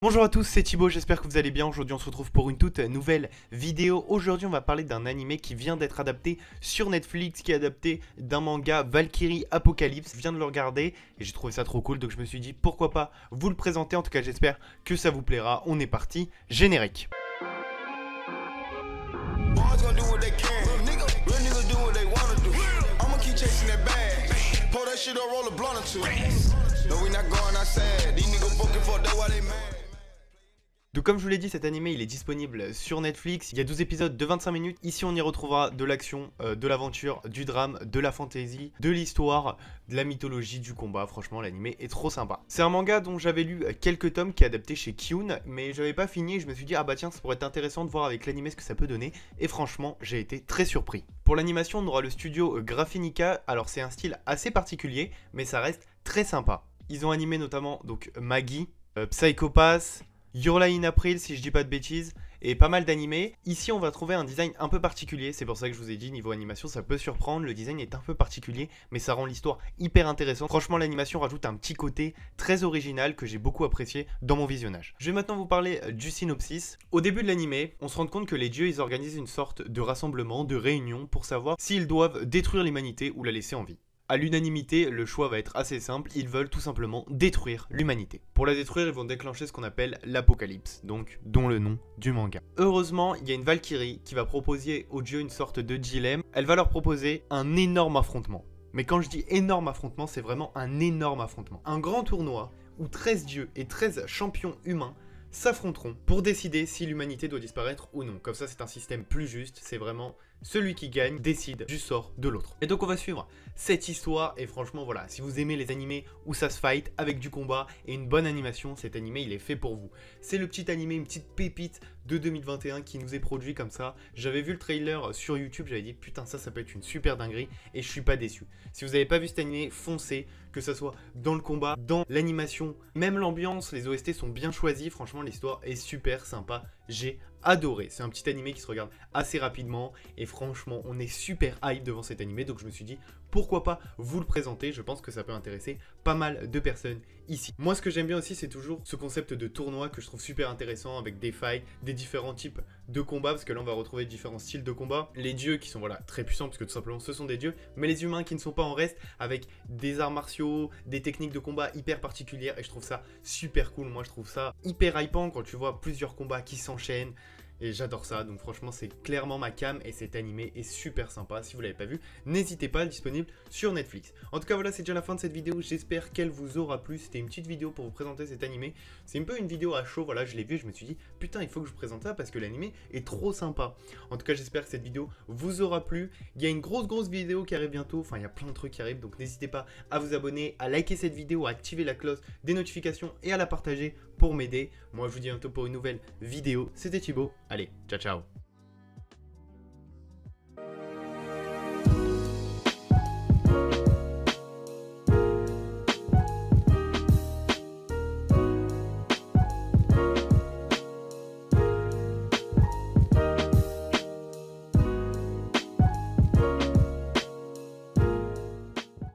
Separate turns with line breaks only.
Bonjour à tous, c'est Thibaut, j'espère que vous allez bien. Aujourd'hui on se retrouve pour une toute nouvelle vidéo. Aujourd'hui on va parler d'un animé qui vient d'être adapté sur Netflix, qui est adapté d'un manga Valkyrie Apocalypse. Je viens de le regarder et j'ai trouvé ça trop cool, donc je me suis dit pourquoi pas vous le présenter. En tout cas j'espère que ça vous plaira. On est parti, générique. Donc comme je vous l'ai dit, cet animé il est disponible sur Netflix, il y a 12 épisodes de 25 minutes. Ici on y retrouvera de l'action, de l'aventure, du drame, de la fantasy, de l'histoire, de la mythologie, du combat. Franchement l'animé est trop sympa. C'est un manga dont j'avais lu quelques tomes qui est adapté chez Kiun, mais j'avais pas fini et je me suis dit ah bah tiens ça pourrait être intéressant de voir avec l'animé ce que ça peut donner. Et franchement j'ai été très surpris. Pour l'animation on aura le studio Graphinica, alors c'est un style assez particulier mais ça reste très sympa. Ils ont animé notamment donc Maggie, Psycho Pass, Your Lie in April si je dis pas de bêtises, et pas mal d'animés. Ici on va trouver un design un peu particulier, c'est pour ça que je vous ai dit niveau animation ça peut surprendre, le design est un peu particulier mais ça rend l'histoire hyper intéressante. Franchement l'animation rajoute un petit côté très original que j'ai beaucoup apprécié dans mon visionnage. Je vais maintenant vous parler du synopsis. Au début de l'animé, on se rend compte que les dieux ils organisent une sorte de rassemblement, de réunion pour savoir s'ils doivent détruire l'humanité ou la laisser en vie. À l'unanimité, le choix va être assez simple, ils veulent tout simplement détruire l'humanité. Pour la détruire, ils vont déclencher ce qu'on appelle l'apocalypse, donc dont le nom du manga. Heureusement, il y a une Valkyrie qui va proposer aux dieux une sorte de dilemme. Elle va leur proposer un énorme affrontement. Mais quand je dis énorme affrontement, c'est vraiment un énorme affrontement. Un grand tournoi où 13 dieux et 13 champions humains s'affronteront pour décider si l'humanité doit disparaître ou non. Comme ça, c'est un système plus juste, c'est vraiment celui qui gagne décide du sort de l'autre. Et donc on va suivre cette histoire et franchement voilà, si vous aimez les animés où ça se fight avec du combat et une bonne animation, cet animé il est fait pour vous. C'est le petit animé, une petite pépite de 2021 qui nous est produit comme ça. J'avais vu le trailer sur YouTube, j'avais dit putain ça peut être une super dinguerie et je suis pas déçu. Si vous n'avez pas vu cet animé, foncez, que ça soit dans le combat, dans l'animation, même l'ambiance, les OST sont bien choisis, franchement l'histoire est super sympa, j'ai adoré. C'est un petit animé qui se regarde assez rapidement et franchement on est super hype devant cet animé, donc je me suis dit pourquoi pas vous le présenter. Je pense que ça peut intéresser pas mal de personnes ici. Moi ce que j'aime bien aussi c'est toujours ce concept de tournoi que je trouve super intéressant avec des fights, des différents types de combats, parce que là on va retrouver différents styles de combat. Les dieux qui sont voilà très puissants parce que tout simplement ce sont des dieux, mais les humains qui ne sont pas en reste avec des arts martiaux, des techniques de combat hyper particulières et je trouve ça super cool. Moi je trouve ça hyper hypant quand tu vois plusieurs combats qui s'enchaînent. Et j'adore ça, donc franchement c'est clairement ma cam et cet animé est super sympa. Si vous l'avez pas vu, n'hésitez pas, disponible sur Netflix. En tout cas voilà, c'est déjà la fin de cette vidéo, j'espère qu'elle vous aura plu. C'était une petite vidéo pour vous présenter cet animé. C'est un peu une vidéo à chaud, voilà, je l'ai vu et je me suis dit putain il faut que je vous présente ça parce que l'animé est trop sympa. En tout cas j'espère que cette vidéo vous aura plu. Il y a une grosse vidéo qui arrive bientôt, enfin il y a plein de trucs qui arrivent, donc n'hésitez pas à vous abonner, à liker cette vidéo, à activer la cloche des notifications et à la partager pour m'aider. Moi je vous dis à bientôt pour une nouvelle vidéo. C'était Thibaut, allez, ciao ciao.